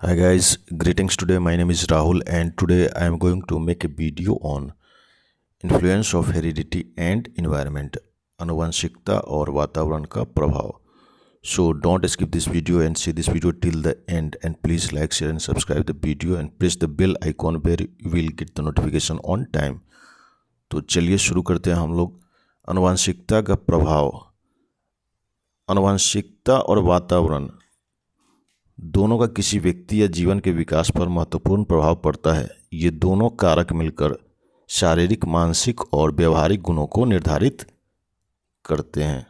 Hi guys, greetings today. My name is Rahul and today I am going to make a video on influence of heredity and environment, आनुवंशिकता और वातावरण का प्रभाव. So don't skip this video and see this video till the end and please like, share and subscribe the video and press the bell icon where you will get the notification on time. तो चलिए शुरू करते हैं हम लोग. आनुवंशिकता का प्रभाव. आनुवंशिकता और वातावरण दोनों का किसी व्यक्ति या जीवन के विकास पर महत्वपूर्ण प्रभाव पड़ता है. ये दोनों कारक मिलकर शारीरिक, मानसिक और व्यवहारिक गुणों को निर्धारित करते हैं.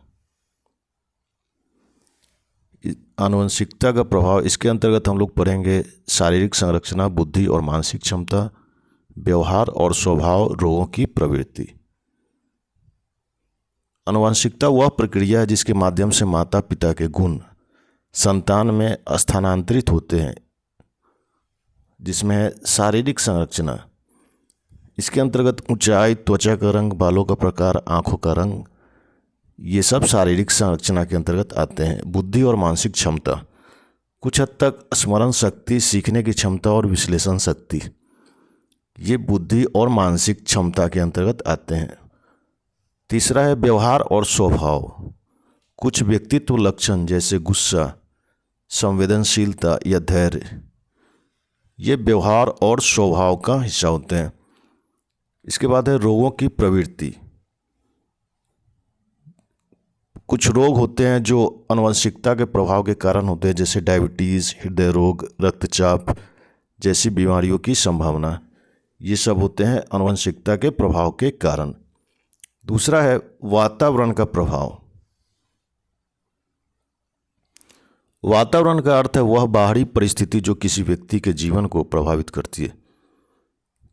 आनुवंशिकता का प्रभाव, इसके अंतर्गत हम लोग पढ़ेंगे शारीरिक संरचना, बुद्धि और मानसिक क्षमता, व्यवहार और स्वभाव, रोगों की प्रवृत्ति. आनुवंशिकता वह प्रक्रिया है जिसके माध्यम से माता पिता के गुण संतान में स्थानांतरित होते हैं, जिसमें है शारीरिक संरचना. इसके अंतर्गत ऊंचाई, त्वचा का रंग, बालों का प्रकार, आंखों का रंग, ये सब शारीरिक संरचना के अंतर्गत आते हैं. बुद्धि और मानसिक क्षमता, कुछ हद तक स्मरण शक्ति, सीखने की क्षमता और विश्लेषण शक्ति, ये बुद्धि और मानसिक क्षमता के अंतर्गत आते हैं. तीसरा है व्यवहार और स्वभाव. कुछ व्यक्तित्व लक्षण जैसे गुस्सा, संवेदनशीलता या धैर्य, ये व्यवहार और स्वभाव का हिस्सा होते हैं. इसके बाद है रोगों की प्रवृत्ति. कुछ रोग होते हैं जो आनुवंशिकता के प्रभाव के कारण होते हैं, जैसे डायबिटीज़, हृदय रोग, रक्तचाप जैसी बीमारियों की संभावना. ये सब होते हैं आनुवंशिकता के प्रभाव के कारण. दूसरा है वातावरण का प्रभाव. वातावरण का अर्थ है वह बाहरी परिस्थिति जो किसी व्यक्ति के जीवन को प्रभावित करती है,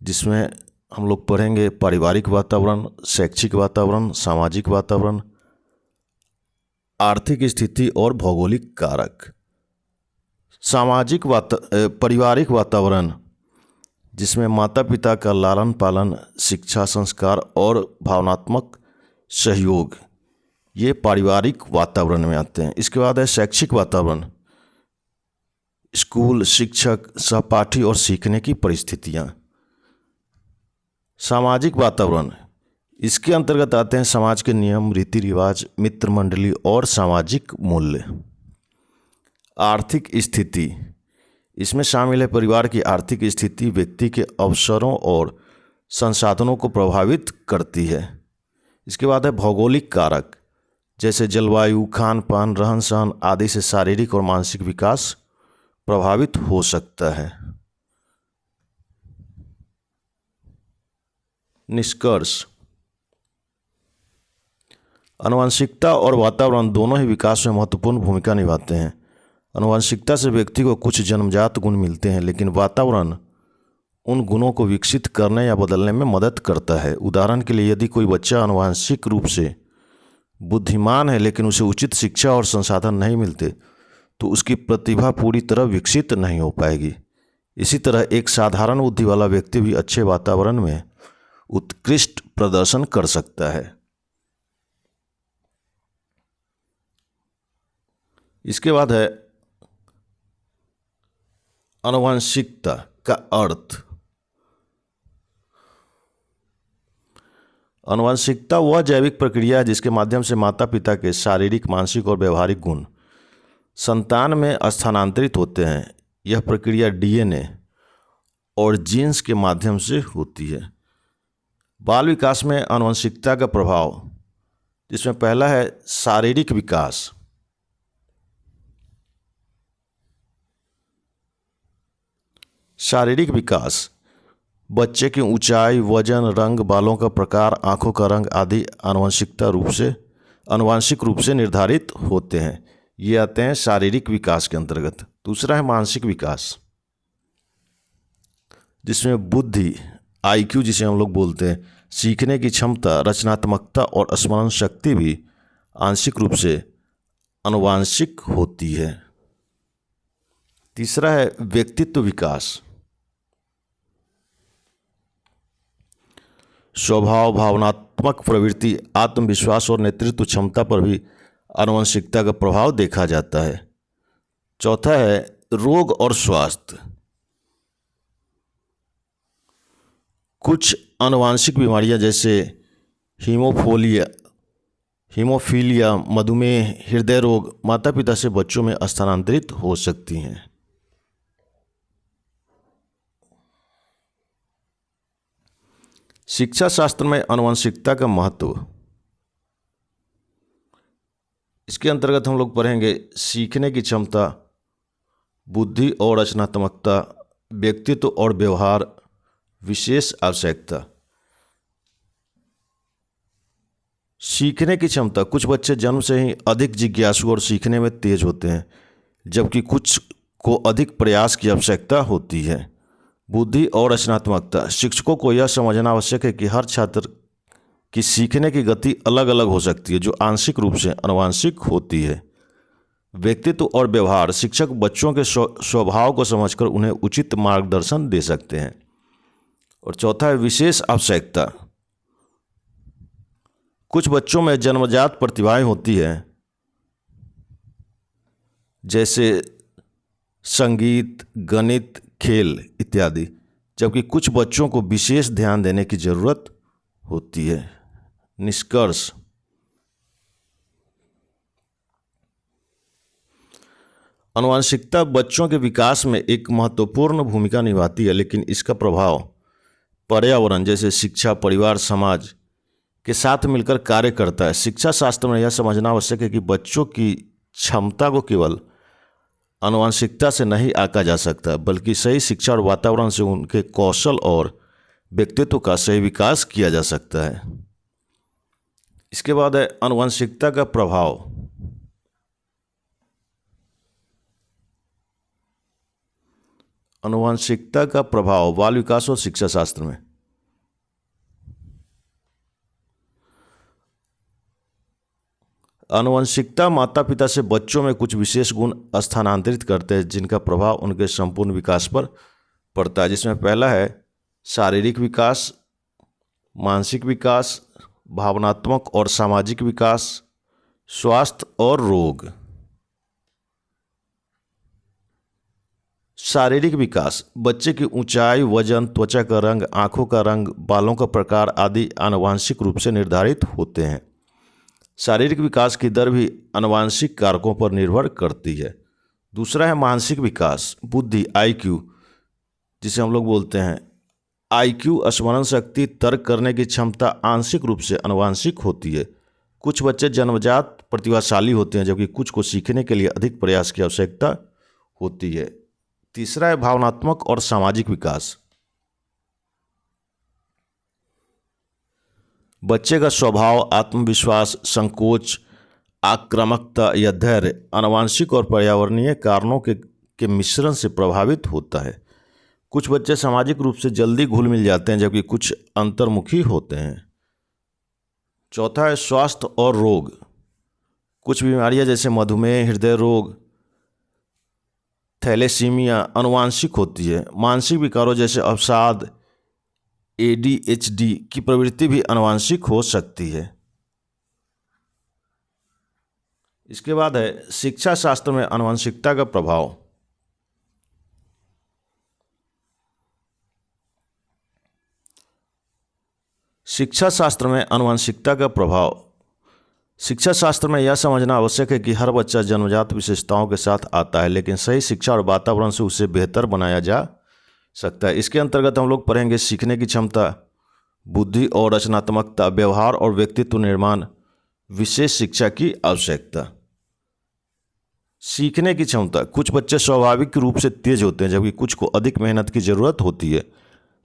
जिसमें हम लोग पढ़ेंगे पारिवारिक वातावरण, शैक्षिक वातावरण, सामाजिक वातावरण, आर्थिक स्थिति और भौगोलिक कारक. पारिवारिक वातावरण, जिसमें माता पिता का लालन पालन, शिक्षा, संस्कार और भावनात्मक सहयोग, ये पारिवारिक वातावरण में आते हैं. इसके बाद है शैक्षिक वातावरण. स्कूल, शिक्षक, सहपाठी और सीखने की परिस्थितियाँ. सामाजिक वातावरण, इसके अंतर्गत आते हैं समाज के नियम, रीति रिवाज, मित्र मंडली और सामाजिक मूल्य. आर्थिक स्थिति, इसमें शामिल है परिवार की आर्थिक स्थिति व्यक्ति के अवसरों और संसाधनों को प्रभावित करती है. इसके बाद है भौगोलिक कारक, जैसे जलवायु, खान पान, रहन सहन आदि से शारीरिक और मानसिक विकास प्रभावित हो सकता है. निष्कर्ष, आनुवंशिकता और वातावरण दोनों ही विकास में महत्वपूर्ण भूमिका निभाते हैं. आनुवंशिकता से व्यक्ति को कुछ जन्मजात गुण मिलते हैं, लेकिन वातावरण उन गुणों को विकसित करने या बदलने में मदद करता है. उदाहरण के लिए, यदि कोई बच्चा आनुवंशिक रूप से बुद्धिमान है लेकिन उसे उचित शिक्षा और संसाधन नहीं मिलते, तो उसकी प्रतिभा पूरी तरह विकसित नहीं हो पाएगी. इसी तरह एक साधारण बुद्धि वाला व्यक्ति भी अच्छे वातावरण में उत्कृष्ट प्रदर्शन कर सकता है. इसके बाद है आनुवंशिकता का अर्थ. आनुवंशिकता वह जैविक प्रक्रिया है जिसके माध्यम से माता पिता के शारीरिक, मानसिक और व्यवहारिक गुण संतान में स्थानांतरित होते हैं. यह प्रक्रिया डीएनए और जीन्स के माध्यम से होती है. बाल विकास में आनुवंशिकता का प्रभाव, जिसमें पहला है शारीरिक विकास. शारीरिक विकास, बच्चे की ऊंचाई, वजन, रंग, बालों का प्रकार, आंखों का रंग आदि आनुवंशिक रूप से निर्धारित होते हैं. ये आते हैं शारीरिक विकास के अंतर्गत. दूसरा है मानसिक विकास, जिसमें बुद्धि, आईक्यू जिसे हम लोग बोलते हैं, सीखने की क्षमता, रचनात्मकता और स्मरण शक्ति भी आंशिक रूप से आनुवंशिक होती है. तीसरा है व्यक्तित्व विकास. स्वभाव, भावनात्मक प्रवृत्ति, आत्मविश्वास और नेतृत्व क्षमता पर भी आनुवंशिकता का प्रभाव देखा जाता है. चौथा है रोग और स्वास्थ्य। कुछ आनुवांशिक बीमारियां जैसे हीमोफीलिया, मधुमेह, हृदय रोग माता पिता से बच्चों में स्थानांतरित हो सकती हैं। शिक्षा शास्त्र में आनुवंशिकता का महत्व। इसके अंतर्गत हम लोग पढ़ेंगे सीखने की क्षमता, बुद्धि और रचनात्मकता, व्यक्तित्व और व्यवहार, विशेष आवश्यकता। सीखने की क्षमता। कुछ बच्चे जन्म से ही अधिक जिज्ञासु और सीखने में तेज होते हैं, जबकि कुछ को अधिक प्रयास की आवश्यकता होती है। बुद्धि और रचनात्मकता। शिक्षकों को यह समझना आवश्यक है कि हर छात्र की सीखने की गति अलग अलग हो सकती है, जो आंशिक रूप से आनुवंशिक होती है। व्यक्तित्व और व्यवहार। शिक्षक बच्चों के स्वभाव को समझकर उन्हें उचित मार्गदर्शन दे सकते हैं। और चौथा है विशेष आवश्यकता। कुछ बच्चों में जन्मजात प्रतिभाएं होती हैं, जैसे संगीत, गणित, खेल इत्यादि, जबकि कुछ बच्चों को विशेष ध्यान देने की जरूरत होती है। निष्कर्ष। आनुवंशिकता बच्चों के विकास में एक महत्वपूर्ण भूमिका निभाती है, लेकिन इसका प्रभाव पर्यावरण जैसे शिक्षा, परिवार, समाज के साथ मिलकर कार्य करता है। शिक्षा शास्त्र में यह समझना आवश्यक है कि बच्चों की क्षमता को केवल आनुवंशिकता से नहीं आंका जा सकता, बल्कि सही शिक्षा और वातावरण से उनके कौशल और व्यक्तित्व का सही विकास किया जा सकता है। इसके बाद है आनुवंशिकता का प्रभाव। आनुवंशिकता का प्रभाव बाल विकास और शिक्षा शास्त्र में। आनुवंशिकता माता पिता से बच्चों में कुछ विशेष गुण स्थानांतरित करते हैं, जिनका प्रभाव उनके संपूर्ण विकास पर पड़ता है, जिसमें पहला है शारीरिक विकास, मानसिक विकास, भावनात्मक और सामाजिक विकास, स्वास्थ्य और रोग। शारीरिक विकास। बच्चे की ऊंचाई, वजन, त्वचा का रंग, आंखों का रंग, बालों का प्रकार आदि आनुवंशिक रूप से निर्धारित होते हैं। शारीरिक विकास की दर भी आनुवंशिक कारकों पर निर्भर करती है। दूसरा है मानसिक विकास, बुद्धि, IQ, जिसे हम लोग बोलते हैं IQ, स्मरण शक्ति, तर्क करने की क्षमता आंशिक रूप से आनुवंशिक होती है। कुछ बच्चे जन्मजात प्रतिभाशाली होते हैं, जबकि कुछ को सीखने के लिए अधिक प्रयास की आवश्यकता होती है। तीसरा है भावनात्मक और सामाजिक विकास। बच्चे का स्वभाव, आत्मविश्वास, संकोच, आक्रामकता या धैर्य आनुवंशिक और पर्यावरणीय कारणों के मिश्रण से प्रभावित होता है। कुछ बच्चे सामाजिक रूप से जल्दी घुल मिल जाते हैं, जबकि कुछ अंतर्मुखी होते हैं। चौथा है स्वास्थ्य और रोग। कुछ बीमारियां जैसे मधुमेह, हृदय रोग, थैलेसीमिया आनुवंशिक होती है। मानसिक विकारों जैसे अवसाद, ADHD की प्रवृत्ति भी आनुवंशिक हो सकती है। इसके बाद है शिक्षा शास्त्र में आनुवंशिकता का प्रभाव। शिक्षा शास्त्र में आनुवंशिकता का प्रभाव। शिक्षा शास्त्र में यह समझना आवश्यक है कि हर बच्चा जन्मजात विशेषताओं के साथ आता है, लेकिन सही शिक्षा और वातावरण से उसे बेहतर बनाया जा सकता है। इसके अंतर्गत हम लोग पढ़ेंगे सीखने की क्षमता, बुद्धि और रचनात्मकता, व्यवहार और व्यक्तित्व निर्माण, विशेष शिक्षा की आवश्यकता। सीखने की क्षमता। कुछ बच्चे स्वाभाविक रूप से तेज होते हैं, जबकि कुछ को अधिक मेहनत की जरूरत होती है।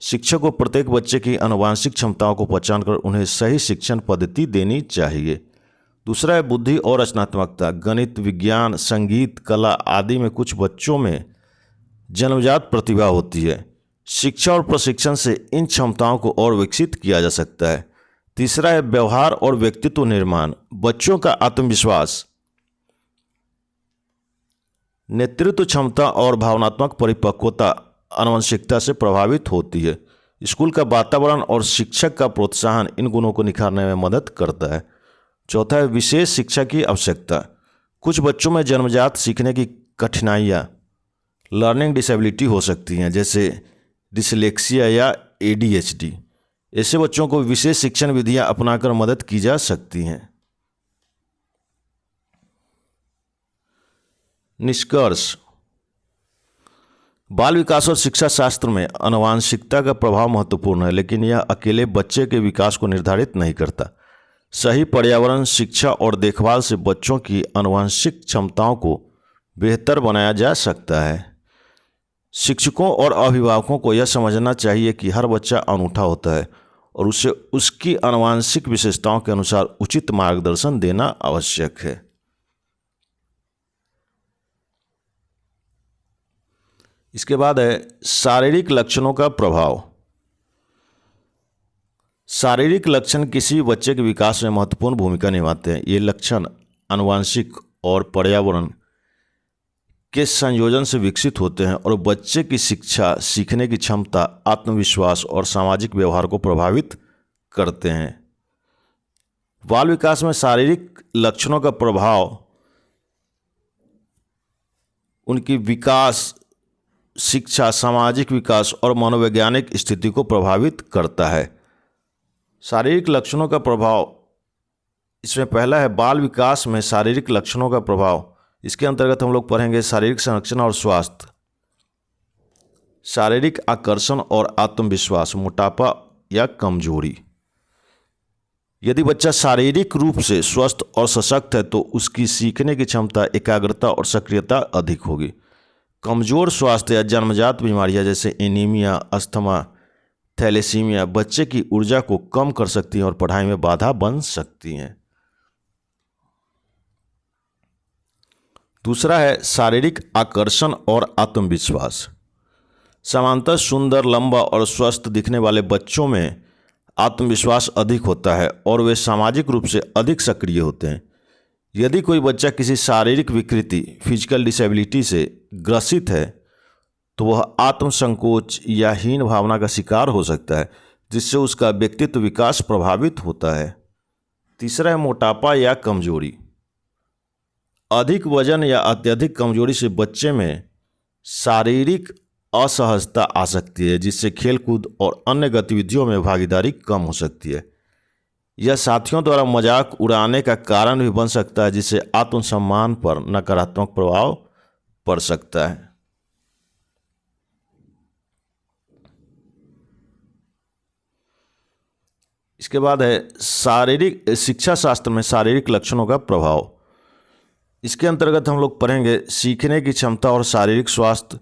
शिक्षक को प्रत्येक बच्चे की आनुवंशिक क्षमताओं को पहचानकर उन्हें सही शिक्षण पद्धति देनी चाहिए। दूसरा है बुद्धि और रचनात्मकता। गणित, विज्ञान, संगीत, कला आदि में कुछ बच्चों में जन्मजात प्रतिभा होती है। शिक्षा और प्रशिक्षण से इन क्षमताओं को और विकसित किया जा सकता है। तीसरा है व्यवहार और व्यक्तित्व निर्माण। बच्चों का आत्मविश्वास, नेतृत्व क्षमता और भावनात्मक परिपक्वता आनुवंशिकता से प्रभावित होती है। स्कूल का वातावरण और शिक्षक का प्रोत्साहन इन गुणों को निखारने में मदद करता है। चौथा है विशेष शिक्षा की आवश्यकता। कुछ बच्चों में जन्मजात सीखने की कठिनाइयाँ लर्निंग डिसेबिलिटी हो सकती हैं, जैसे डिसलेक्सिया या ADHD। ऐसे बच्चों को विशेष शिक्षण विधियां अपनाकर मदद की जा सकती हैं। निष्कर्ष: बाल विकास और शिक्षा शास्त्र में आनुवंशिकता का प्रभाव महत्वपूर्ण है, लेकिन यह अकेले बच्चे के विकास को निर्धारित नहीं करता। सही पर्यावरण, शिक्षा और देखभाल से बच्चों की आनुवंशिक क्षमताओं को बेहतर बनाया जा सकता है। शिक्षकों और अभिभावकों को यह समझना चाहिए कि हर बच्चा अनूठा होता है और उसे उसकी आनुवंशिक विशेषताओं के अनुसार उचित मार्गदर्शन देना आवश्यक है। इसके बाद है शारीरिक लक्षणों का प्रभाव। शारीरिक लक्षण किसी बच्चे के विकास में महत्वपूर्ण भूमिका निभाते हैं। ये लक्षण आनुवंशिक और पर्यावरण के संयोजन से विकसित होते हैं और बच्चे की शिक्षा, सीखने की क्षमता, आत्मविश्वास और सामाजिक व्यवहार को प्रभावित करते हैं। बाल विकास में शारीरिक लक्षणों का प्रभाव उनकी विकास, शिक्षा, सामाजिक विकास और मनोवैज्ञानिक स्थिति को प्रभावित करता है। शारीरिक लक्षणों का प्रभाव, इसमें पहला है बाल विकास में शारीरिक लक्षणों का प्रभाव। इसके अंतर्गत हम लोग पढ़ेंगे शारीरिक संरचना और स्वास्थ्य, शारीरिक आकर्षण और आत्मविश्वास, मोटापा या कमजोरी। यदि बच्चा शारीरिक रूप से स्वस्थ और सशक्त है तो उसकी सीखने की क्षमता, एकाग्रता और सक्रियता अधिक होगी। कमजोर स्वास्थ्य या जन्मजात बीमारियां जैसे एनीमिया, अस्थमा, थैलेसीमिया बच्चे की ऊर्जा को कम कर सकती हैं और पढ़ाई में बाधा बन सकती हैं। दूसरा है शारीरिक आकर्षण और आत्मविश्वास। सामान्यतः सुंदर, लंबा और स्वस्थ दिखने वाले बच्चों में आत्मविश्वास अधिक होता है और वे सामाजिक रूप से अधिक सक्रिय होते हैं। यदि कोई बच्चा किसी शारीरिक विकृति, फिजिकल डिसेबिलिटी से ग्रसित है तो वह आत्मसंकोच या हीन भावना का शिकार हो सकता है, जिससे उसका व्यक्तित्व विकास प्रभावित होता है। तीसरा है मोटापा या कमजोरी। अधिक वजन या अत्यधिक कमजोरी से बच्चे में शारीरिक असहजता आ सकती है, जिससे खेलकूद और अन्य गतिविधियों में भागीदारी कम हो सकती है। यह साथियों द्वारा मजाक उड़ाने का कारण भी बन सकता है, जिससे आत्मसम्मान पर नकारात्मक प्रभाव पड़ सकता है। इसके बाद है शारीरिक शिक्षा शास्त्र में शारीरिक लक्षणों का प्रभाव। इसके अंतर्गत हम लोग पढ़ेंगे सीखने की क्षमता और शारीरिक स्वास्थ्य,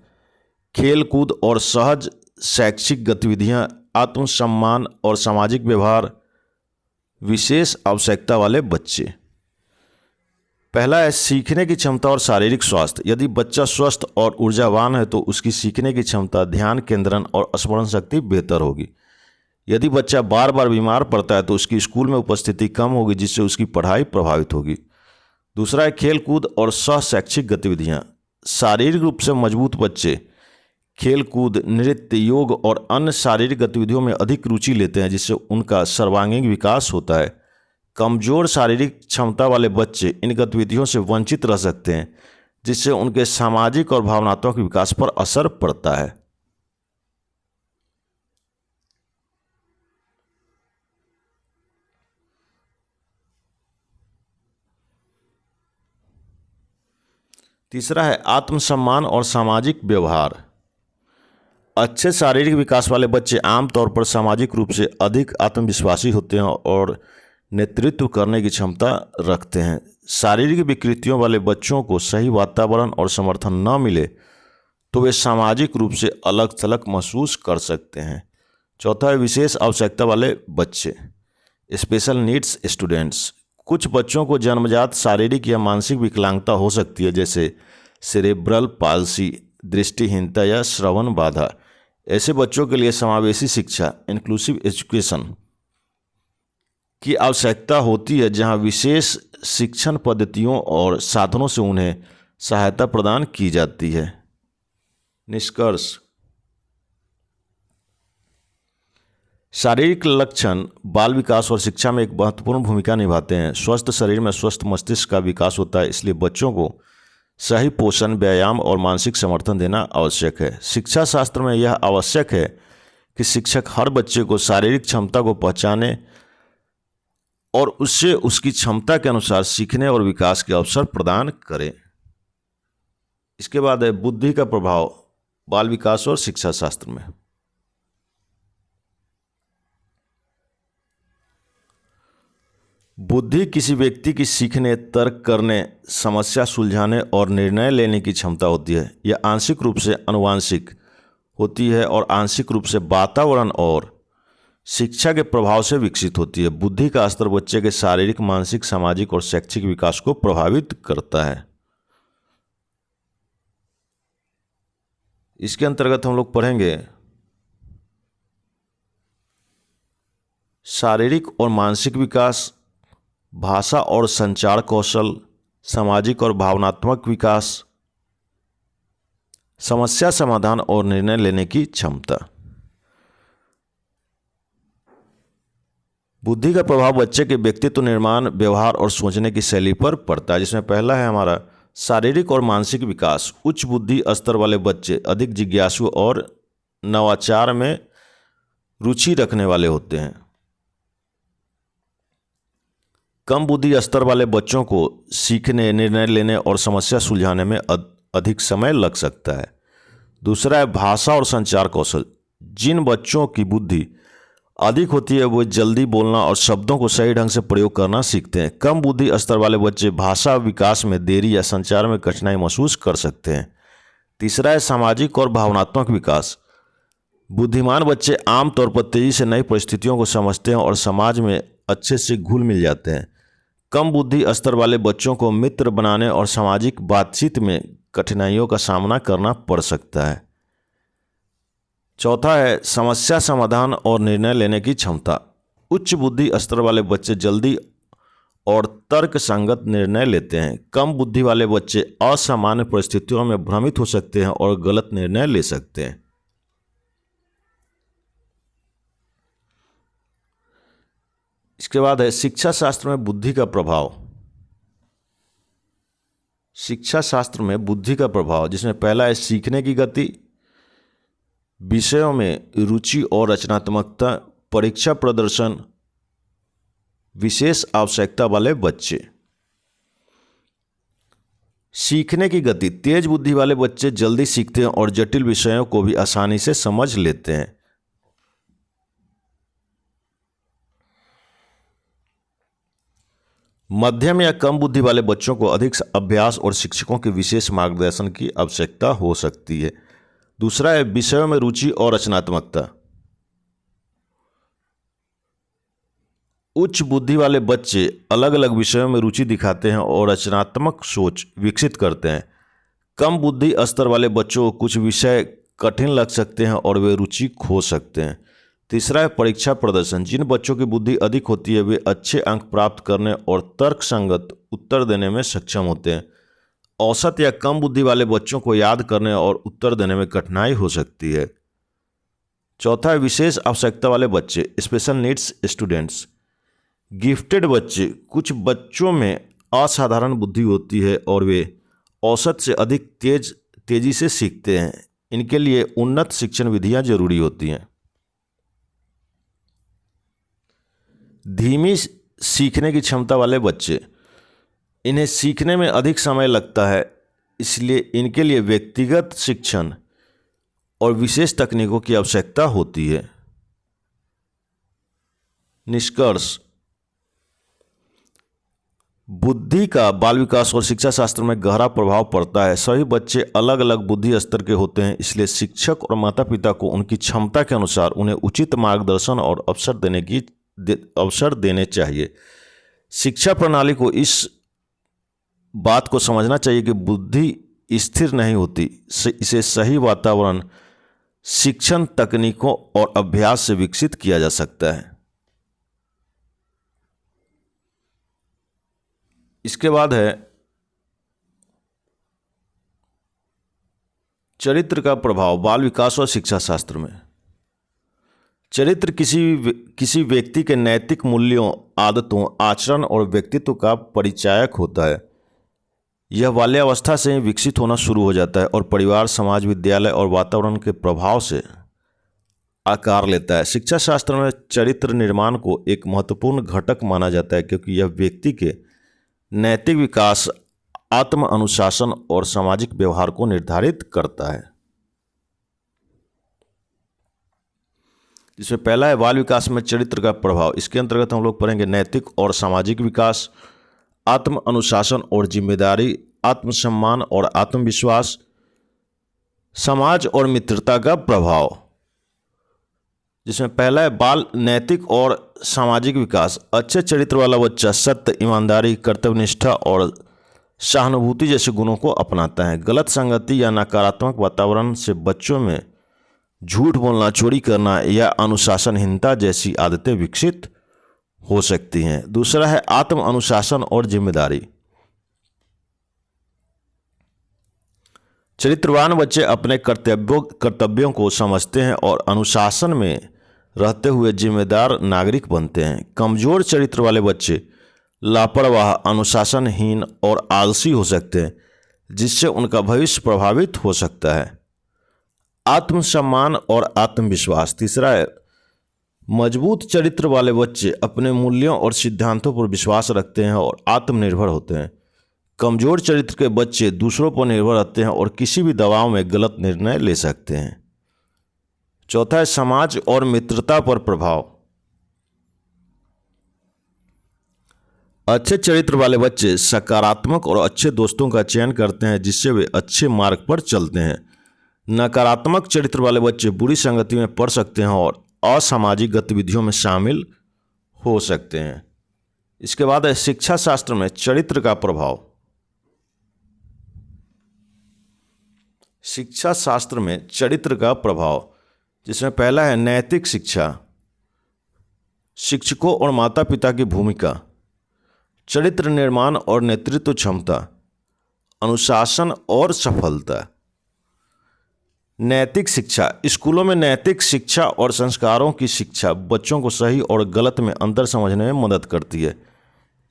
खेल कूद और सहज शैक्षिक गतिविधियां, आत्मसम्मान और सामाजिक व्यवहार, विशेष आवश्यकता वाले बच्चे। पहला है सीखने की क्षमता और शारीरिक स्वास्थ्य। यदि बच्चा स्वस्थ और ऊर्जावान है तो उसकी सीखने की क्षमता, ध्यान केंद्रण और स्मरण शक्ति बेहतर होगी। यदि बच्चा बार बार बीमार पड़ता है तो उसकी स्कूल में उपस्थिति कम होगी, जिससे उसकी पढ़ाई प्रभावित होगी। दूसरा है खेल कूद और सह शैक्षिक गतिविधियाँ। शारीरिक रूप से मजबूत बच्चे खेल कूद, नृत्य, योग और अन्य शारीरिक गतिविधियों में अधिक रुचि लेते हैं, जिससे उनका सर्वांगीण विकास होता है। कमजोर शारीरिक क्षमता वाले बच्चे इन गतिविधियों से वंचित रह सकते हैं, जिससे उनके सामाजिक और भावनात्मक विकास पर असर पड़ता है। तीसरा है आत्मसम्मान और सामाजिक व्यवहार। अच्छे शारीरिक विकास वाले बच्चे आमतौर पर सामाजिक रूप से अधिक आत्मविश्वासी होते हैं और नेतृत्व करने की क्षमता रखते हैं। शारीरिक विकृतियों वाले बच्चों को सही वातावरण और समर्थन न मिले तो वे सामाजिक रूप से अलग थलग महसूस कर सकते हैं। चौथा है विशेष आवश्यकता वाले बच्चे, स्पेशल नीड्स स्टूडेंट्स। कुछ बच्चों को जन्मजात शारीरिक या मानसिक विकलांगता हो सकती है, जैसे सेरेब्रल पाल्सी, दृष्टिहीनता या श्रवण बाधा। ऐसे बच्चों के लिए समावेशी शिक्षा, इंक्लूसिव एजुकेशन की आवश्यकता होती है, जहां विशेष शिक्षण पद्धतियों और साधनों से उन्हें सहायता प्रदान की जाती है। निष्कर्ष: शारीरिक लक्षण बाल विकास और शिक्षा में एक महत्वपूर्ण भूमिका निभाते हैं। स्वस्थ शरीर में स्वस्थ मस्तिष्क का विकास होता है, इसलिए बच्चों को सही पोषण, व्यायाम और मानसिक समर्थन देना आवश्यक है। शिक्षा शास्त्र में यह आवश्यक है कि शिक्षक हर बच्चे को शारीरिक क्षमता को पहचाने और उससे उसकी क्षमता के अनुसार सीखने और विकास के अवसर प्रदान करें। इसके बाद है बुद्धि का प्रभाव बाल विकास और शिक्षा शास्त्र में। बुद्धि किसी व्यक्ति की सीखने, तर्क करने, समस्या सुलझाने और निर्णय लेने की क्षमता होती है। यह आंशिक रूप से आनुवांशिक होती है और आंशिक रूप से वातावरण और शिक्षा के प्रभाव से विकसित होती है। बुद्धि का स्तर बच्चे के शारीरिक, मानसिक, सामाजिक और शैक्षिक विकास को प्रभावित करता है। इसके अंतर्गत हम लोग पढ़ेंगे शारीरिक और मानसिक विकास, भाषा और संचार कौशल, सामाजिक और भावनात्मक विकास, समस्या समाधान और निर्णय लेने की क्षमता। बुद्धि का प्रभाव बच्चे के व्यक्तित्व निर्माण, व्यवहार और सोचने की शैली पर पड़ता है, जिसमें पहला है हमारा शारीरिक और मानसिक विकास। उच्च बुद्धि स्तर वाले बच्चे अधिक जिज्ञासु और नवाचार में रुचि रखने वाले होते हैं। कम बुद्धि स्तर वाले बच्चों को सीखने, निर्णय लेने और समस्या सुलझाने में अधिक समय लग सकता है। दूसरा है भाषा और संचार कौशल। जिन बच्चों की बुद्धि अधिक होती है वो जल्दी बोलना और शब्दों को सही ढंग से प्रयोग करना सीखते हैं। कम बुद्धि स्तर वाले बच्चे भाषा विकास में देरी या संचार में कठिनाई महसूस कर सकते हैं। तीसरा है सामाजिक और भावनात्मक विकास। बुद्धिमान बच्चे आमतौर पर तेजी से नई परिस्थितियों को समझते हैं और समाज में अच्छे से घुल मिल जाते हैं। कम बुद्धि स्तर वाले बच्चों को मित्र बनाने और सामाजिक बातचीत में कठिनाइयों का सामना करना पड़ सकता है। चौथा है समस्या समाधान और निर्णय लेने की क्षमता। उच्च बुद्धि स्तर वाले बच्चे जल्दी और तर्क संगत निर्णय लेते हैं। कम बुद्धि वाले बच्चे असामान्य परिस्थितियों में भ्रमित हो सकते हैं और गलत निर्णय ले सकते हैं। इसके बाद है शिक्षा शास्त्र में बुद्धि का प्रभाव। शिक्षा शास्त्र में बुद्धि का प्रभाव, जिसमें पहला है सीखने की गति, विषयों में रुचि और रचनात्मकता, परीक्षा प्रदर्शन, विशेष आवश्यकता वाले बच्चे। सीखने की गति, तेज बुद्धि वाले बच्चे जल्दी सीखते हैं और जटिल विषयों को भी आसानी से समझ लेते हैं। मध्यम या कम बुद्धि वाले बच्चों को अधिक अभ्यास और शिक्षकों के विशेष मार्गदर्शन की आवश्यकता हो सकती है। दूसरा है विषयों में रुचि और रचनात्मकता। उच्च बुद्धि वाले बच्चे अलग अलग विषयों में रुचि दिखाते हैं और रचनात्मक सोच विकसित करते हैं। कम बुद्धि स्तर वाले बच्चों को कुछ विषय कठिन लग सकते हैं और वे रुचि खो सकते हैं। तीसरा है परीक्षा प्रदर्शन। जिन बच्चों की बुद्धि अधिक होती है वे अच्छे अंक प्राप्त करने और तर्कसंगत उत्तर देने में सक्षम होते हैं। औसत या कम बुद्धि वाले बच्चों को याद करने और उत्तर देने में कठिनाई हो सकती है। चौथा है विशेष आवश्यकता वाले बच्चे, स्पेशल नीड्स स्टूडेंट्स। गिफ्टेड बच्चे, कुछ बच्चों में असाधारण बुद्धि होती है और वे औसत से अधिक तेजी से सीखते हैं। इनके लिए उन्नत शिक्षण विधियां जरूरी होती हैं। धीमी सीखने की क्षमता वाले बच्चे, इन्हें सीखने में अधिक समय लगता है, इसलिए इनके लिए व्यक्तिगत शिक्षण और विशेष तकनीकों की आवश्यकता होती है। निष्कर्ष, बुद्धि का बाल विकास और शिक्षा शास्त्र में गहरा प्रभाव पड़ता है। सभी बच्चे अलग अलग बुद्धि स्तर के होते हैं, इसलिए शिक्षक और माता पिता को उनकी क्षमता के अनुसार उन्हें उचित मार्गदर्शन और अवसर देने चाहिए। शिक्षा प्रणाली को इस बात को समझना चाहिए कि बुद्धि स्थिर नहीं होती, इसे सही वातावरण, शिक्षण तकनीकों और अभ्यास से विकसित किया जा सकता है। इसके बाद है चरित्र का प्रभाव बाल विकास और शिक्षा शास्त्र में। चरित्र किसी व्यक्ति के नैतिक मूल्यों, आदतों, आचरण और व्यक्तित्व का परिचायक होता है। यह बाल्यावस्था से ही विकसित होना शुरू हो जाता है और परिवार, समाज, विद्यालय और वातावरण के प्रभाव से आकार लेता है। शिक्षा शास्त्र में चरित्र निर्माण को एक महत्वपूर्ण घटक माना जाता है क्योंकि यह व्यक्ति के नैतिक विकास, आत्म अनुशासन और सामाजिक व्यवहार को निर्धारित करता है। जिसमें पहला है बाल विकास में चरित्र का प्रभाव। इसके अंतर्गत हम लोग पढ़ेंगे नैतिक और सामाजिक विकास, आत्म अनुशासन और जिम्मेदारी, आत्मसम्मान और आत्मविश्वास, समाज और मित्रता का प्रभाव। जिसमें पहला है बाल नैतिक और सामाजिक विकास। अच्छे चरित्र वाला बच्चा सत्य, ईमानदारी, कर्तव्यनिष्ठा और सहानुभूति जैसे गुणों को अपनाता है। गलत संगति या नकारात्मक वातावरण से बच्चों में झूठ बोलना, चोरी करना या अनुशासनहीनता जैसी आदतें विकसित हो सकती हैं। दूसरा है आत्म अनुशासन और जिम्मेदारी। चरित्रवान बच्चे अपने कर्तव्यों को समझते हैं और अनुशासन में रहते हुए जिम्मेदार नागरिक बनते हैं। कमजोर चरित्र वाले बच्चे लापरवाह, अनुशासनहीन और आलसी हो सकते हैं, जिससे उनका भविष्य प्रभावित हो सकता है। आत्मसम्मान और आत्मविश्वास। तीसरा है मजबूत चरित्र वाले बच्चे अपने मूल्यों और सिद्धांतों पर विश्वास रखते हैं और आत्मनिर्भर होते हैं। कमजोर चरित्र के बच्चे दूसरों पर निर्भर रहते हैं और किसी भी दबाव में गलत निर्णय ले सकते हैं। चौथा है समाज और मित्रता पर प्रभाव। अच्छे चरित्र वाले बच्चे सकारात्मक और अच्छे दोस्तों का चयन करते हैं, जिससे वे अच्छे मार्ग पर चलते हैं। नकारात्मक चरित्र वाले बच्चे बुरी संगति में पड़ सकते हैं और असामाजिक गतिविधियों में शामिल हो सकते हैं। इसके बाद है शिक्षा शास्त्र में चरित्र का प्रभाव। शिक्षा शास्त्र में चरित्र का प्रभाव, जिसमें पहला है नैतिक शिक्षा। शिक्षकों और माता पिता की भूमिका, चरित्र निर्माण और नेतृत्व क्षमता, अनुशासन और सफलता। नैतिक शिक्षा। स्कूलों में नैतिक शिक्षा और संस्कारों की शिक्षा बच्चों को सही और गलत में अंतर समझने में मदद करती है।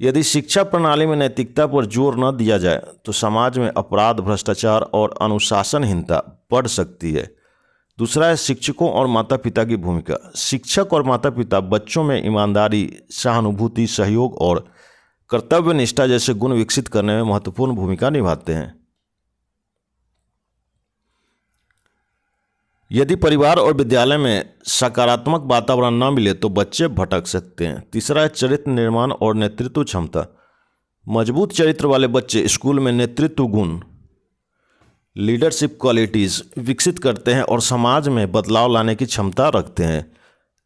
यदि शिक्षा प्रणाली में नैतिकता पर जोर न दिया जाए तो समाज में अपराध, भ्रष्टाचार और अनुशासनहीनता बढ़ सकती है। दूसरा है शिक्षकों और माता पिता की भूमिका। शिक्षक और माता पिता बच्चों में ईमानदारी, सहानुभूति, सहयोग और कर्तव्यनिष्ठा जैसे गुण विकसित करने में महत्वपूर्ण भूमिका निभाते हैं। यदि परिवार और विद्यालय में सकारात्मक वातावरण न मिले तो बच्चे भटक सकते हैं। तीसरा है चरित्र निर्माण और नेतृत्व क्षमता। मजबूत चरित्र वाले बच्चे स्कूल में नेतृत्व गुण, लीडरशिप क्वालिटीज़ विकसित करते हैं और समाज में बदलाव लाने की क्षमता रखते हैं।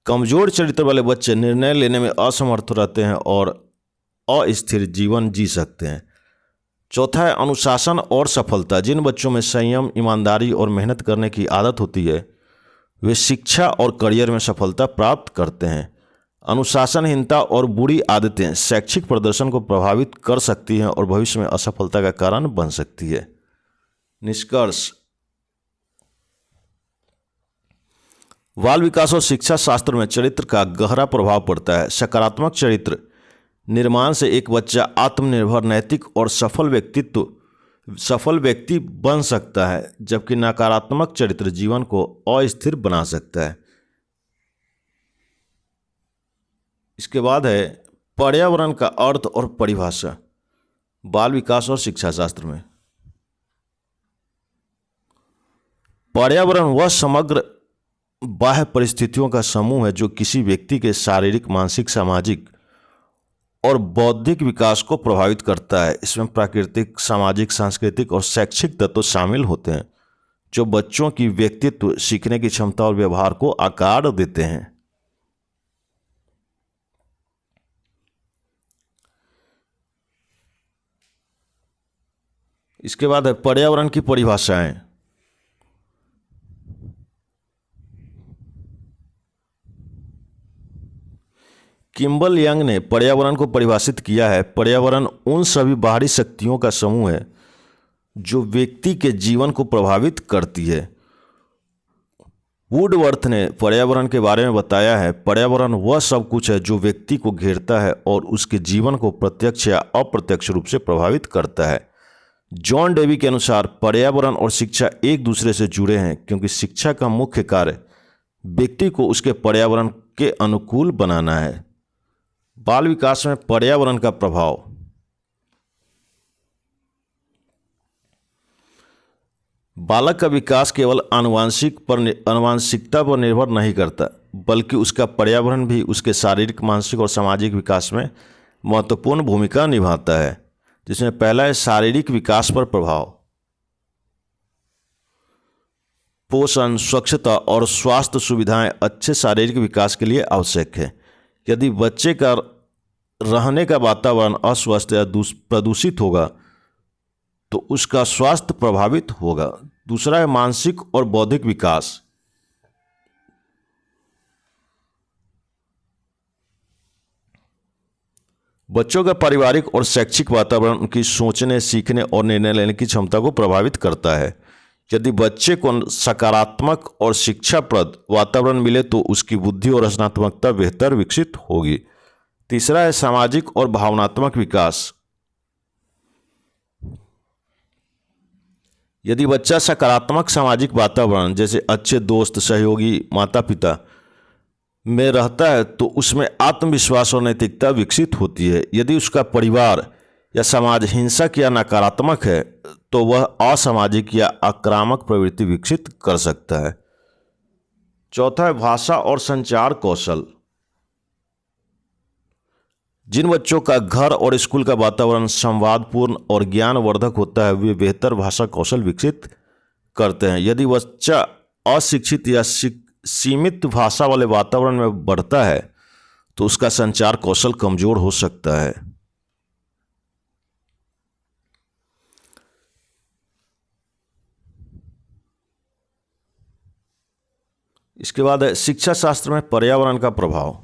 कमजोर चरित्र वाले बच्चे निर्णय लेने में असमर्थ रहते हैं और अस्थिर जीवन जी सकते हैं। चौथा है अनुशासन और सफलता। जिन बच्चों में संयम, ईमानदारी और मेहनत करने की आदत होती है वे शिक्षा और करियर में सफलता प्राप्त करते हैं। अनुशासनहीनता और बुरी आदतें शैक्षिक प्रदर्शन को प्रभावित कर सकती हैं और भविष्य में असफलता का कारण बन सकती है। निष्कर्ष। बाल विकास और शिक्षा शास्त्र में चरित्र का गहरा प्रभाव पड़ता है। सकारात्मक चरित्र निर्माण से एक बच्चा आत्मनिर्भर, नैतिक और सफल व्यक्ति बन सकता है, जबकि नकारात्मक चरित्र जीवन को अस्थिर बना सकता है। इसके बाद है पर्यावरण का अर्थ और परिभाषा बाल विकास और शिक्षा शास्त्र में। पर्यावरण वह समग्र बाह्य परिस्थितियों का समूह है जो किसी व्यक्ति के शारीरिक, मानसिक, सामाजिक और बौद्धिक विकास को प्रभावित करता है। इसमें प्राकृतिक, सामाजिक, सांस्कृतिक और शैक्षिक तत्व शामिल होते हैं जो बच्चों की व्यक्तित्व, सीखने की क्षमता और व्यवहार को आकार देते हैं। इसके बाद है पर्यावरण की परिभाषाएं। किम्बल यंग ने पर्यावरण को परिभाषित किया है। पर्यावरण उन सभी बाहरी शक्तियों का समूह है जो व्यक्ति के जीवन को प्रभावित करती है। वुडवर्थ ने पर्यावरण के बारे में बताया है, पर्यावरण वह सब कुछ है जो व्यक्ति को घेरता है और उसके जीवन को प्रत्यक्ष या अप्रत्यक्ष रूप से प्रभावित करता है। जॉन डेवी के अनुसार पर्यावरण और शिक्षा एक दूसरे से जुड़े हैं, क्योंकि शिक्षा का मुख्य कार्य व्यक्ति को उसके पर्यावरण के अनुकूल बनाना है। बाल विकास में पर्यावरण का प्रभाव। बालक का विकास केवल आनुवांशिकता पर निर्भर नहीं करता, बल्कि उसका पर्यावरण भी उसके शारीरिक, मानसिक और सामाजिक विकास में महत्वपूर्ण भूमिका निभाता है। जिसमें पहला है शारीरिक विकास पर प्रभाव। पोषण, स्वच्छता और स्वास्थ्य सुविधाएं अच्छे शारीरिक विकास के लिए आवश्यक है। यदि बच्चे का रहने का वातावरण अस्वस्थ या प्रदूषित होगा तो उसका स्वास्थ्य प्रभावित होगा। दूसरा है मानसिक और बौद्धिक विकास। बच्चों का पारिवारिक और शैक्षिक वातावरण उनकी सोचने, सीखने और निर्णय लेने की क्षमता को प्रभावित करता है। यदि बच्चे को सकारात्मक और शिक्षाप्रद वातावरण मिले तो उसकी बुद्धि और रचनात्मकता बेहतर विकसित होगी। तीसरा है सामाजिक और भावनात्मक विकास। यदि बच्चा सकारात्मक सामाजिक वातावरण जैसे अच्छे दोस्त, सहयोगी, माता पिता में रहता है तो उसमें आत्मविश्वास और नैतिकता विकसित होती है। यदि उसका परिवार या समाज हिंसक या नकारात्मक है तो वह असामाजिक या आक्रामक प्रवृत्ति विकसित कर सकता है। चौथा है भाषा और संचार कौशल। जिन बच्चों का घर और स्कूल का वातावरण संवादपूर्ण और ज्ञानवर्धक होता है वे बेहतर भाषा कौशल विकसित करते हैं। यदि बच्चा अशिक्षित या सीमित भाषा वाले वातावरण में बढ़ता है तो उसका संचार कौशल कमजोर हो सकता है। इसके बाद है शिक्षा शास्त्र में पर्यावरण का प्रभाव,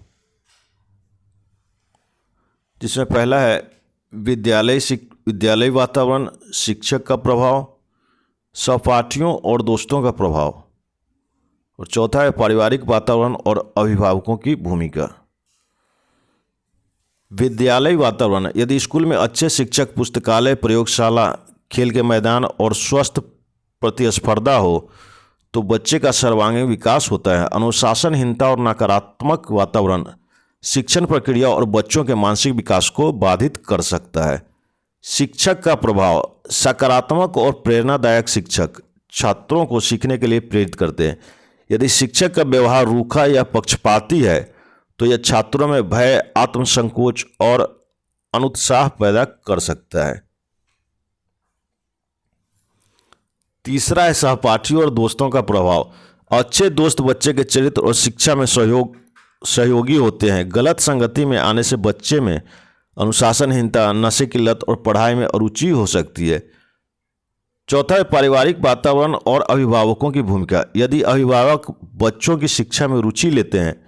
जिसमें पहला है विद्यालय वातावरण, शिक्षक का प्रभाव, सहपाठियों और दोस्तों का प्रभाव, और चौथा है पारिवारिक वातावरण और अभिभावकों की भूमिका। विद्यालय वातावरण, यदि स्कूल में अच्छे शिक्षक, पुस्तकालय, प्रयोगशाला, खेल के मैदान और स्वस्थ प्रतिस्पर्धा हो तो बच्चे का सर्वांगीण विकास होता है। अनुशासनहीनता और नकारात्मक वातावरण शिक्षण प्रक्रिया और बच्चों के मानसिक विकास को बाधित कर सकता है। शिक्षक का प्रभाव, सकारात्मक और प्रेरणादायक शिक्षक छात्रों को सीखने के लिए प्रेरित करते हैं। यदि शिक्षक का व्यवहार रूखा या पक्षपाती है तो यह छात्रों में भय, आत्मसंकोच और अनुत्साह पैदा कर सकता है। तीसरा है सहपाठियों और दोस्तों का प्रभाव। अच्छे दोस्त बच्चे के चरित्र और शिक्षा में सहयोगी होते हैं। गलत संगति में आने से बच्चे में अनुशासनहीनता, नशे की लत और पढ़ाई में अरुचि हो सकती है। चौथा है पारिवारिक वातावरण और अभिभावकों की भूमिका। यदि अभिभावक बच्चों की शिक्षा में रुचि लेते हैं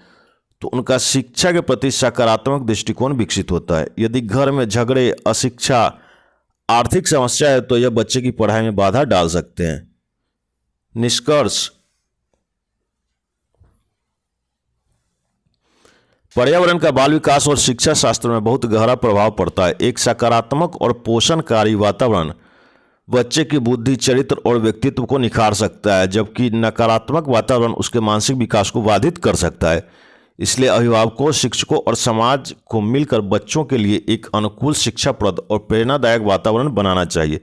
तो उनका शिक्षा के प्रति सकारात्मक दृष्टिकोण विकसित होता है। यदि घर में झगड़े, अशिक्षा, आर्थिक समस्या है तो यह बच्चे की पढ़ाई में बाधा डाल सकते हैं। निष्कर्ष, पर्यावरण का बाल विकास और शिक्षा शास्त्र में बहुत गहरा प्रभाव पड़ता है। एक सकारात्मक और पोषणकारी वातावरण बच्चे की बुद्धि, चरित्र और व्यक्तित्व को निखार सकता है, जबकि नकारात्मक वातावरण उसके मानसिक विकास को बाधित कर सकता है। इसलिए अभिभावकों, शिक्षकों और समाज को मिलकर बच्चों के लिए एक अनुकूल, शिक्षाप्रद और प्रेरणादायक वातावरण बनाना चाहिए,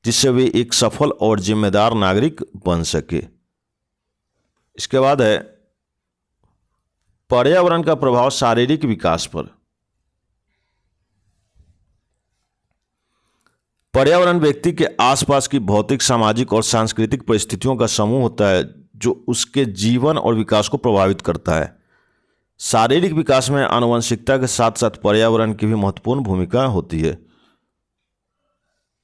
जिससे वे एक सफल और जिम्मेदार नागरिक बन सके। इसके बाद है पर्यावरण का प्रभाव शारीरिक विकास पर। पर्यावरण व्यक्ति के आसपास की भौतिक, सामाजिक और सांस्कृतिक परिस्थितियों का समूह होता है जो उसके जीवन और विकास को प्रभावित करता है। शारीरिक विकास में आनुवंशिकता के साथ साथ पर्यावरण की भी महत्वपूर्ण भूमिका होती है।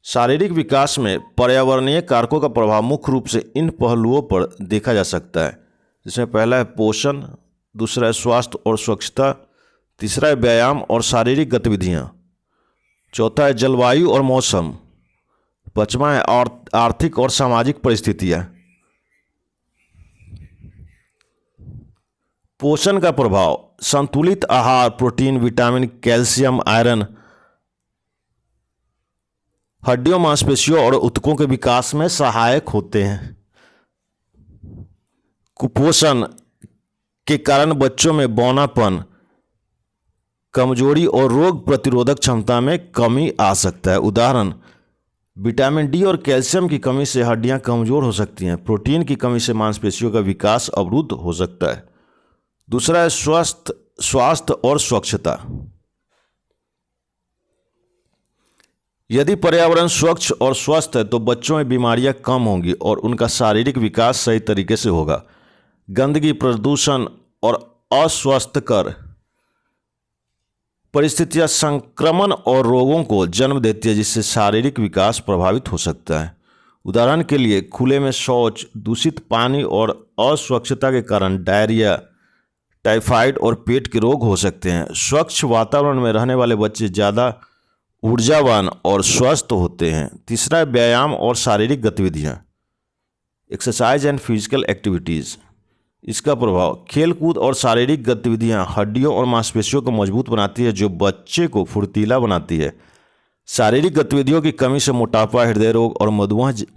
शारीरिक विकास में पर्यावरणीय कारकों का प्रभाव मुख्य रूप से इन पहलुओं पर देखा जा सकता है, जिसमें पहला है पोषण, दूसरा है स्वास्थ्य और स्वच्छता, तीसरा है व्यायाम और शारीरिक गतिविधियाँ, चौथा है जलवायु और मौसम, पांचवा है आर्थिक और सामाजिक परिस्थितियाँ। पोषण का प्रभाव, संतुलित आहार, प्रोटीन, विटामिन, कैल्शियम, आयरन, हड्डियों, मांसपेशियों और ऊतकों के विकास में सहायक होते हैं। कुपोषण के कारण बच्चों में बौनापन, कमजोरी और रोग प्रतिरोधक क्षमता में कमी आ सकता है। उदाहरण, विटामिन डी और कैल्शियम की कमी से हड्डियां कमजोर हो सकती हैं। प्रोटीन की कमी से मांसपेशियों का विकास अवरुद्ध हो सकता है। दूसरा है स्वास्थ्य और स्वच्छता। यदि पर्यावरण स्वच्छ और स्वस्थ है तो बच्चों में बीमारियां कम होंगी और उनका शारीरिक विकास सही तरीके से होगा। गंदगी, प्रदूषण और अस्वस्थकर परिस्थितियां संक्रमण और रोगों को जन्म देती है, जिससे शारीरिक विकास प्रभावित हो सकता है। उदाहरण के लिए, खुले में शौच, दूषित पानी और अस्वच्छता के कारण डायरिया, टाइफाइड और पेट के रोग हो सकते हैं। स्वच्छ वातावरण में रहने वाले बच्चे ज़्यादा ऊर्जावान और स्वस्थ होते हैं। तीसरा है व्यायाम और शारीरिक गतिविधियां, एक्सरसाइज एंड फिजिकल एक्टिविटीज़। इसका प्रभाव, खेलकूद और शारीरिक गतिविधियां हड्डियों और मांसपेशियों को मजबूत बनाती है, जो बच्चे को फुर्तीला बनाती है। शारीरिक गतिविधियों की कमी से मोटापा, हृदय रोग और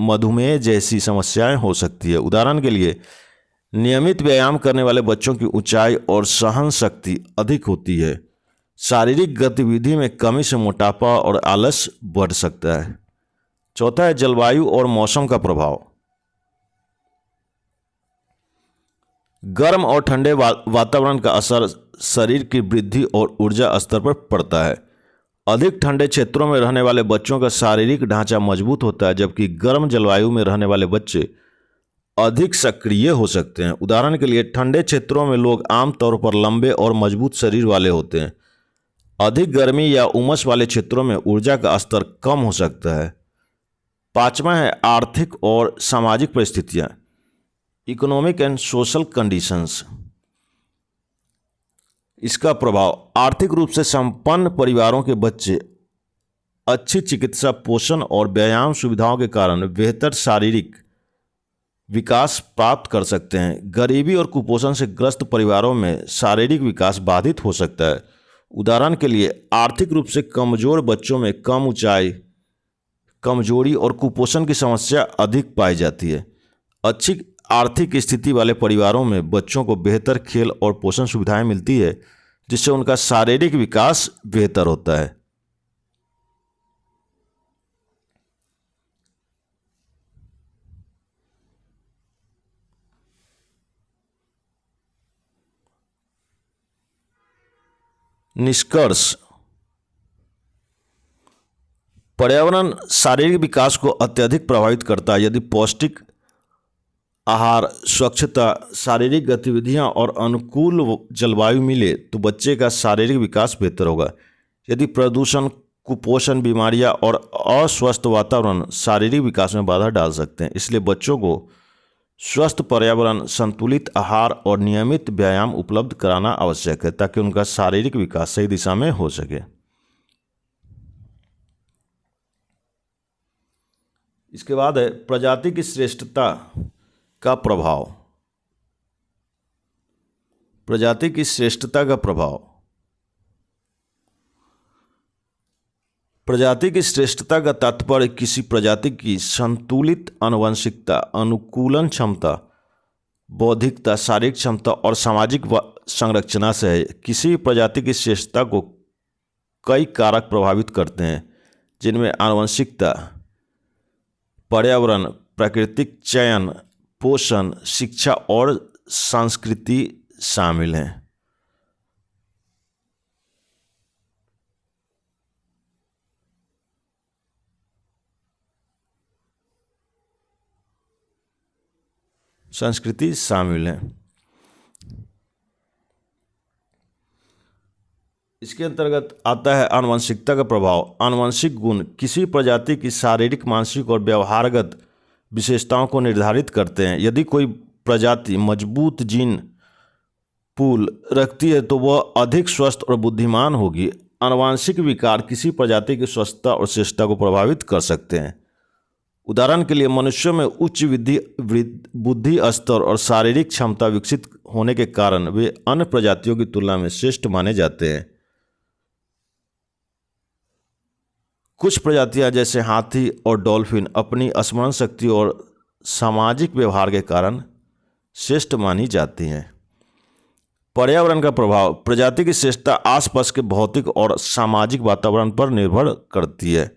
मधुमेह जैसी समस्याएं हो सकती है। उदाहरण के लिए, नियमित व्यायाम करने वाले बच्चों की ऊंचाई और सहन शक्ति अधिक होती है। शारीरिक गतिविधि में कमी से मोटापा और आलस बढ़ सकता है। चौथा है जलवायु और मौसम का प्रभाव। गर्म और ठंडे वातावरण का असर शरीर की वृद्धि और ऊर्जा स्तर पर पड़ता है। अधिक ठंडे क्षेत्रों में रहने वाले बच्चों का शारीरिक ढांचा मजबूत होता है, जबकि गर्म जलवायु में रहने वाले बच्चे अधिक सक्रिय हो सकते हैं। उदाहरण के लिए, ठंडे क्षेत्रों में लोग आमतौर पर लंबे और मजबूत शरीर वाले होते हैं। अधिक गर्मी या उमस वाले क्षेत्रों में ऊर्जा का स्तर कम हो सकता है। पांचवा है आर्थिक और सामाजिक परिस्थितियां, इकोनॉमिक एंड सोशल कंडीशंस। इसका प्रभाव, आर्थिक रूप से संपन्न परिवारों के बच्चे अच्छी चिकित्सा, पोषण और व्यायाम सुविधाओं के कारण बेहतर शारीरिक विकास प्राप्त कर सकते हैं। गरीबी और कुपोषण से ग्रस्त परिवारों में शारीरिक विकास बाधित हो सकता है। उदाहरण के लिए, आर्थिक रूप से कमजोर बच्चों में कम ऊंचाई, कमजोरी और कुपोषण की समस्या अधिक पाई जाती है। अच्छी आर्थिक स्थिति वाले परिवारों में बच्चों को बेहतर खेल और पोषण सुविधाएं मिलती है, जिससे उनका शारीरिक विकास बेहतर होता है। निष्कर्ष, पर्यावरण शारीरिक विकास को अत्यधिक प्रभावित करता है। यदि पौष्टिक आहार, स्वच्छता, शारीरिक गतिविधियां और अनुकूल जलवायु मिले तो बच्चे का शारीरिक विकास बेहतर होगा। यदि प्रदूषण, कुपोषण, बीमारियां और अस्वस्थ वातावरण शारीरिक विकास में बाधा डाल सकते हैं, इसलिए बच्चों को स्वस्थ पर्यावरण, संतुलित आहार और नियमित व्यायाम उपलब्ध कराना आवश्यक है, ताकि उनका शारीरिक विकास सही दिशा में हो सके। इसके बाद है प्रजाति की श्रेष्ठता का प्रभाव। प्रजाति की श्रेष्ठता का प्रभाव, प्रजाति की श्रेष्ठता का तात्पर्य किसी प्रजाति की संतुलित आनुवंशिकता, अनुकूलन क्षमता, बौद्धिकता, शारीरिक क्षमता और सामाजिक संरचना से है। किसी प्रजाति की श्रेष्ठता को कई कारक प्रभावित करते हैं, जिनमें आनुवंशिकता, पर्यावरण, प्राकृतिक चयन, पोषण, शिक्षा और संस्कृति शामिल हैं। संस्कृति शामिल है। इसके अंतर्गत आता है आनुवंशिकता का प्रभाव। आनुवंशिक गुण किसी प्रजाति की शारीरिक, मानसिक और व्यवहारगत विशेषताओं को निर्धारित करते हैं। यदि कोई प्रजाति मजबूत जीन पूल रखती है तो वह अधिक स्वस्थ और बुद्धिमान होगी। आनुवंशिक विकार किसी प्रजाति की स्वस्थता और श्रेष्ठता को प्रभावित कर सकते हैं। उदाहरण के लिए, मनुष्यों में उच्च बुद्धि स्तर और शारीरिक क्षमता विकसित होने के कारण वे अन्य प्रजातियों की तुलना में श्रेष्ठ माने जाते हैं। कुछ प्रजातियां जैसे हाथी और डॉल्फिन अपनी स्मरण शक्ति और सामाजिक व्यवहार के कारण श्रेष्ठ मानी जाती हैं। पर्यावरण का प्रभाव। प्रजाति की श्रेष्ठता आसपास के भौतिक और सामाजिक वातावरण पर निर्भर करती है।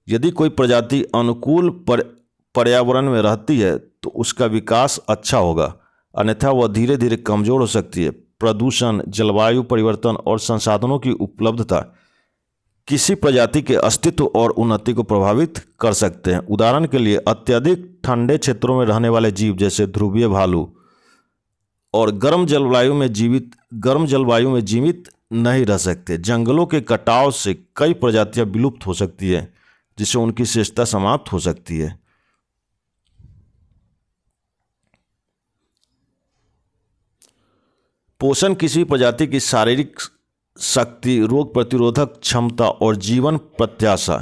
यदि कोई प्रजाति अनुकूल पर्यावरण में रहती है तो उसका विकास अच्छा होगा, अन्यथा वह धीरे धीरे कमजोर हो सकती है। प्रदूषण, जलवायु परिवर्तन और संसाधनों की उपलब्धता किसी प्रजाति के अस्तित्व और उन्नति को प्रभावित कर सकते हैं। उदाहरण के लिए, अत्यधिक ठंडे क्षेत्रों में रहने वाले जीव जैसे ध्रुवीय भालू और गर्म जलवायु में जीवित नहीं रह सकते। जंगलों के कटाव से कई प्रजातियां विलुप्त हो सकती है, जिससे उनकी श्रेष्ठता समाप्त हो सकती है। पोषण किसी प्रजाति की शारीरिक शक्ति, रोग प्रतिरोधक क्षमता और जीवन प्रत्याशा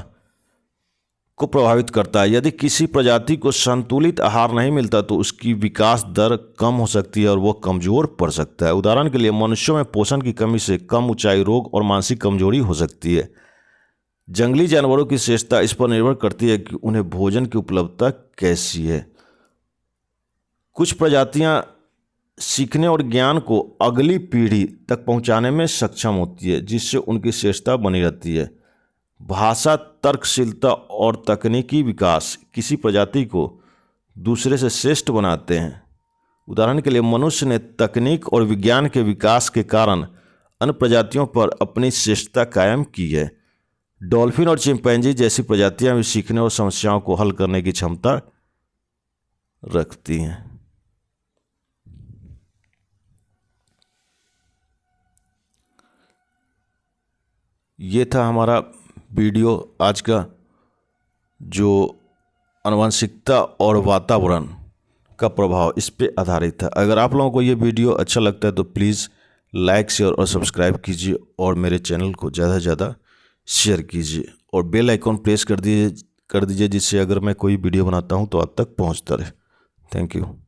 को प्रभावित करता है। यदि किसी प्रजाति को संतुलित आहार नहीं मिलता तो उसकी विकास दर कम हो सकती है और वह कमजोर पड़ सकता है। उदाहरण के लिए, मनुष्यों में पोषण की कमी से कम ऊंचाई, रोग और मानसिक कमजोरी हो सकती है। जंगली जानवरों की श्रेष्ठता इस पर निर्भर करती है कि उन्हें भोजन की उपलब्धता कैसी है। कुछ प्रजातियां सीखने और ज्ञान को अगली पीढ़ी तक पहुंचाने में सक्षम होती है, जिससे उनकी श्रेष्ठता बनी रहती है। भाषा, तर्कशीलता और तकनीकी विकास किसी प्रजाति को दूसरे से श्रेष्ठ बनाते हैं। उदाहरण के लिए, मनुष्य ने तकनीक और विज्ञान के विकास के कारण अन्य प्रजातियों पर अपनी श्रेष्ठता कायम की है। डॉल्फिन और चिंपैंजी जैसी प्रजातियां भी सीखने और समस्याओं को हल करने की क्षमता रखती हैं। ये था हमारा वीडियो आज का, जो आनुवंशिकता और वातावरण का प्रभाव इस पे आधारित है। अगर आप लोगों को ये वीडियो अच्छा लगता है तो प्लीज़ लाइक, शेयर और सब्सक्राइब कीजिए और मेरे चैनल को ज़्यादा से ज़्यादा शेयर कीजिए और बेल आइकॉन प्रेस कर दीजिए, जिससे अगर मैं कोई वीडियो बनाता हूँ तो आप तक पहुँचता रहे। Thank you.